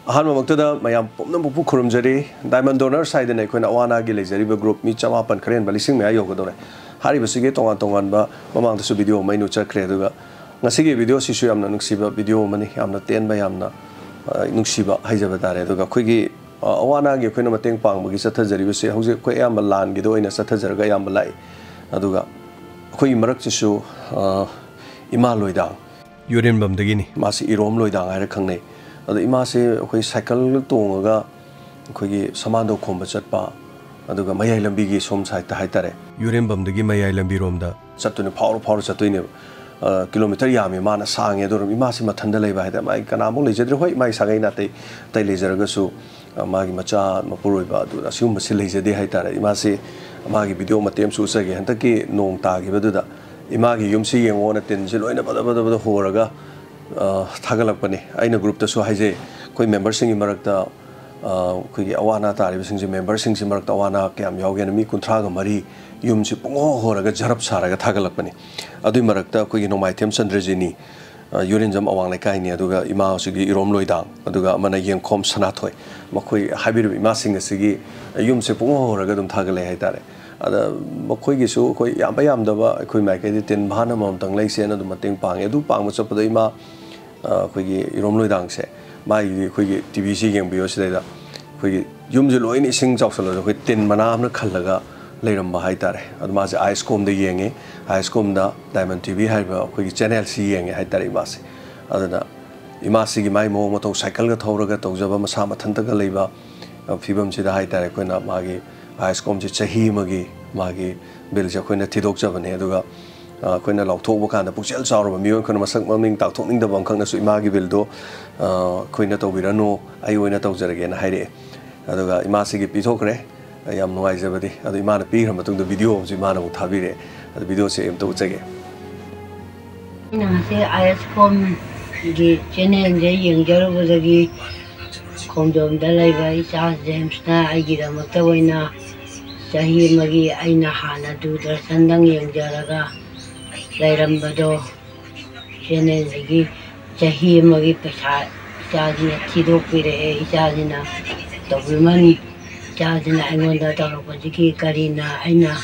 Ahanmamagtada mayam pumnambu khurumjari Diamond Donor side na aikoina awana gi lejariba group mi chamapan kharen balising maya yogadore hariba sige tongan tongan ba mamang su video mainu chakre aduga ngasigi video sisu yamna nuksiba video mani yamna ten ba yamna nuksiba haijaba tare aduga khoigi awana gi khoina mateng pangbagi sathajariba se hauze khoi yam lan gi do ina sathajaraga yam lai aduga khoi marak chisu ima Loidang yurin bam dagini masi irom Loidang haira khangnei adu ima se khoi cycle tongaga khoi samando khomba chatpa aduga mayai lambi gi som side ta haitare yurin bam dagi mayai lambi romda chatune phawr chatoine kilometer yami mana sange dorum ima se mathanda leiba haida mai kanamong lejadre hoi mai sagai na tai lejaraga su magi macha mapuroi ba adu asum basi lejade haitare ima se magi video matem su sage hantaki nong ta gi baduda ima gi yumsi yengona tin se loina bada horaga thagalakpani aina group ta su haije koi member sing marakta koi awana tari sing je member sing si marakta awana kyam yawgen mi kunthra ga mari yum si pongo horaga jarap saraga thagalakpani adui marakta koi no maithem chandrajini yurin jam awang lai kai ni aduga ima sigi irom Loidang aduga mana yengkhom sanathoi makoi habir ima sing sigi yum si pongo horaga dum thagale haitare ada makoi gi su koi yam bayam daba koi mai kai tin bhana mom tang lai sen adu mateng pang edu pang chap da ima koi gi irom Loidang se mai koi gi tv si yeng bio se da koi gi yum je loi ni sing chok salo koi tin manam na khallaga leiram ba hai tare adu ma se icecom de yenge icecom da Diamond tv hai ba koi gi channel si yenge hai tare ma se adana ima si gi mai mo mo to cycle ga thoraga tawjaba masa mathanta ga leiba fibam si da hai tare koi na ma gi icecom si chahi magi bill ja koi na thidok jabane aduga koi na lauthok ba kan da pukchel chawra mi koi na masak maming tak thokning da bang khang na su ima gi bill do koi na tawbirano ai oina tawjarage na haire aduga ima si gi pithokre yam nuai jabadi adu ima na pi gram matung da video ji ma na mu thabire adu video se em to chage na se icecom gi channel je yeng jaru bagi khomdom da lai bai cha James na ai gi da makta oina chahi magi aina hana du darshan dang yeng jaraga lairambado channel gi chahi magi paisa chaji thidok pire chaji na tawimani chaji na aingonda tawro ji karina aina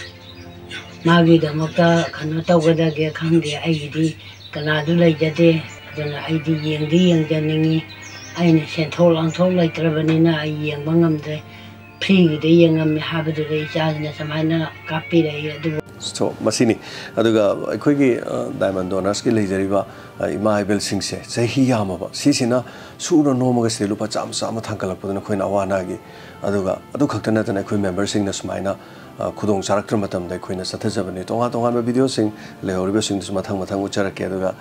magi da makta khana tawgada ge khangge ai di kana du lai jade dana ai di yeng janingi aina senthol angthol lai trabanina ai yeng bangamde free de yengam habadu de chaji na samaina copy de adu so masini aduga akhoi gi Diamond Donors ki lejariba ima ibel sing se chahi yama ba sisina sura nomaga se lupa cham thankalak podna khoina awana gi aduga adu khaktana tana khoi member sing na smaina khudong charaktra matam dai khoina sathajabani tonga ba video sing lehoriba sing mathang ucharake aduga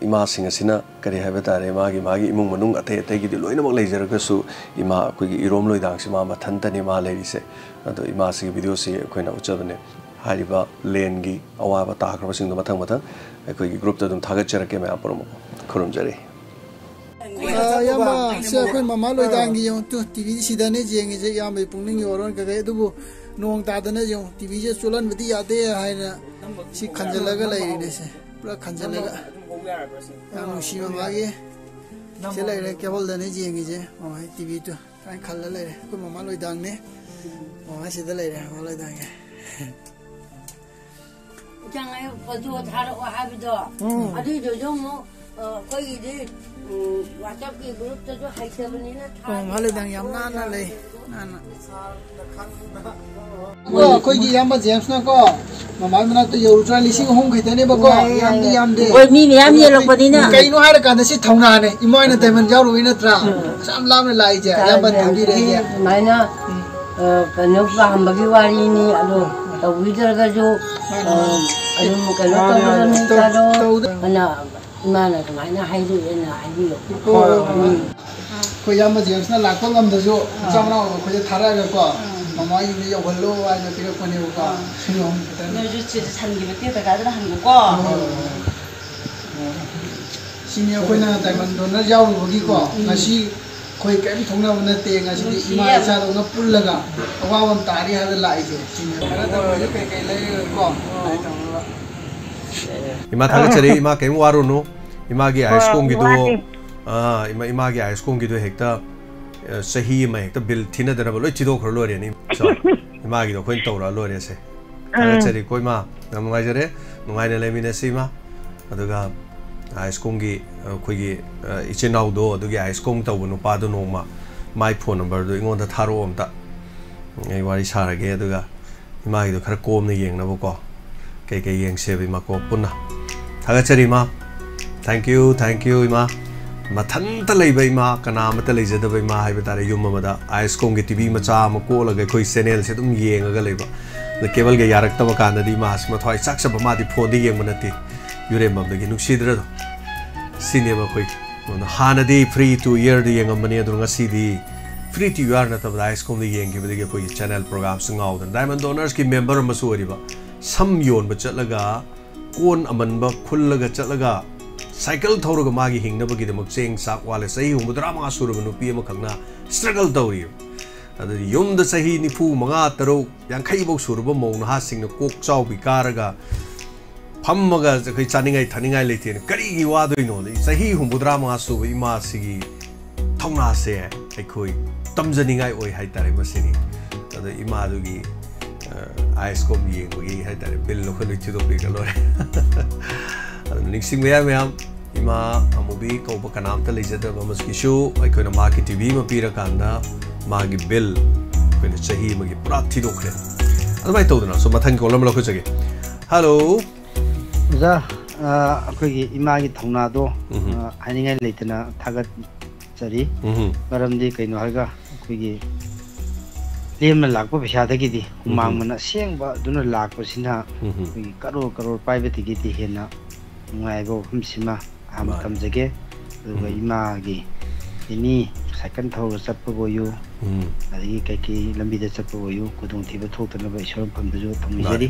ima sing asina kari haiba tare magi imung manung ate gi loina mak lejaraga su ima khoi gi irom Loidang sima mathantani ma lerise adu ima sing video si khoina uchabane hariba lengi awaba takraba sing mathang akhoi group ta dum thagat charake me apromo khurumjari yama se akhoi mama Loidang gi yong tu tv sidane jeng je yam be pungning yoron ka ga dubu nong ta dane yong tv je chulan bidi yade haina si khanjalaga lai ne se pura khanjalaga yam shi mama gi se lai re kebol dane jeng je oi tv tu kai khalla lai re ko mama Loidang ne oi se da lai re mama Loidang ge jangai padu thara wa habido adu jo mo koi de WhatsApp ki group ta jo haisabani na mama Loidang yam na le na koi gi yam ba James na ko mama mana to yoru tra lising hom khaitane ba ko yam de oi mi yam ye lokpani na kai no har ka da si thauna ne imoi na Diamond jaw ro ina tra sam lam ne lai je yam ban thabi re je maina kanu ba ham ba gi wari ni alo tawi jar jo alo mo kalo to ana mana maina haidu na haidu ko yam ba James na la ko ngam da jo chamna ko je thara ga ko mama yu ne yo hallo wa ne pira ko ne ko sino no ju chi san gi te ta ga da han ko sini ko na Diamond Donor jaw ro gi ko ngasi koi kem thongna na te ngasi di ima cha do na pullaga awam tari ha la ije sini ara da ko ke ke le ko ima thaga chari ima kem warunu ima gi icecom gi do इमा की ice कोम की तो हेक्ता सही में हेक्ता bill थीना दना बोलो चिदो खर लोरे नहीं सो इमा की तो कोई तौरा लोरे से चली कोई माँ नमुगाई जरे नुगाई ने लेमिने सीमा अदुगा आइस कोम की कोई की इचे नाउ दो अदुगी आइस कोम तब नुपा दो नोमा माई फोन नंबर दो इंगों दा थारो अमता ये वारी सारगे अदुगा इमा की तो खर कोम ने येंग ना वो को कई येंग से भी माँ को पुन्ना थागा चली माँ थैंक यू इमा मथन तलेबे इमा कनाम तलेजदब इमा है तारे युम मदा आइस कोम की टीवी मचा मको लगे कोई चैनल से तुम येंगा लेबा केवल के यारक तब कानदी मास मथवाई चाक सब मादी फोन दी येंग मनती यूरेम बदगी नुक्सीद्र सिनेमा कोई हानदी फ्री टू ईयर दी येंग मने अदुंगा सीदी फ्री टू ईयर न तब आइस कोम दी येंग के बदगी कोई चैनल प्रोग्राम संगाव डायमंड डोनर्स की मेंबर मसुरिबा सम योन बचलगा कोन अमनबा खुल्लगा चलगा साइकिल थौरग मागी हिंगनबगीदमक चेंग साक वाले सही हुमुद्रा मा सुरब नुपी अमा खंगना स्ट्रगल तौरी अद युमद सही निफु मंगा तरो यांखै बौ सुरब मौना सिंग कोक चाउ बिकारगा फम्मगा जखै चानिङै थनिङै लेथेन करिगी वादोइनो सही हुमुद्रा मा सुब इमा सिगी थौना से अखोई तमजनिङै ओइ हाइतारे मसिनी अद इमा दुगी आइस कोम येंगबगी हाइतारे बिल लोखल चिदो बिगलोरे निक्सिंग मैम इमा अमुबी कौब कनाम तलेजदब मस्किशु अखोना माकी टीवी में पीरकांदा मागी बिल अखोना चही मगी पुरा थिदोखरे अदुमाय तौदना सो मथंग कॉलम लखो चगे हेलो जा अखोगी इमा की थौना दो हानिङै लेतना थागत चरी मरमदी कैनो हरगा अखोगी लेमना लाखपा पैसादगी मांगमना सेंगबा दुना लाखपसिना अखोगी करोड़ पाइबतिगी हेना नुआइबो हमसिमा हम तमजगे दुगा इमागी इनी साइकल थौर चप्पबो यु अदगी कई लंबीदा चप्पबो यु कुदुंग थिबा थोक्तनबा इसोर फमदजो थंगजरी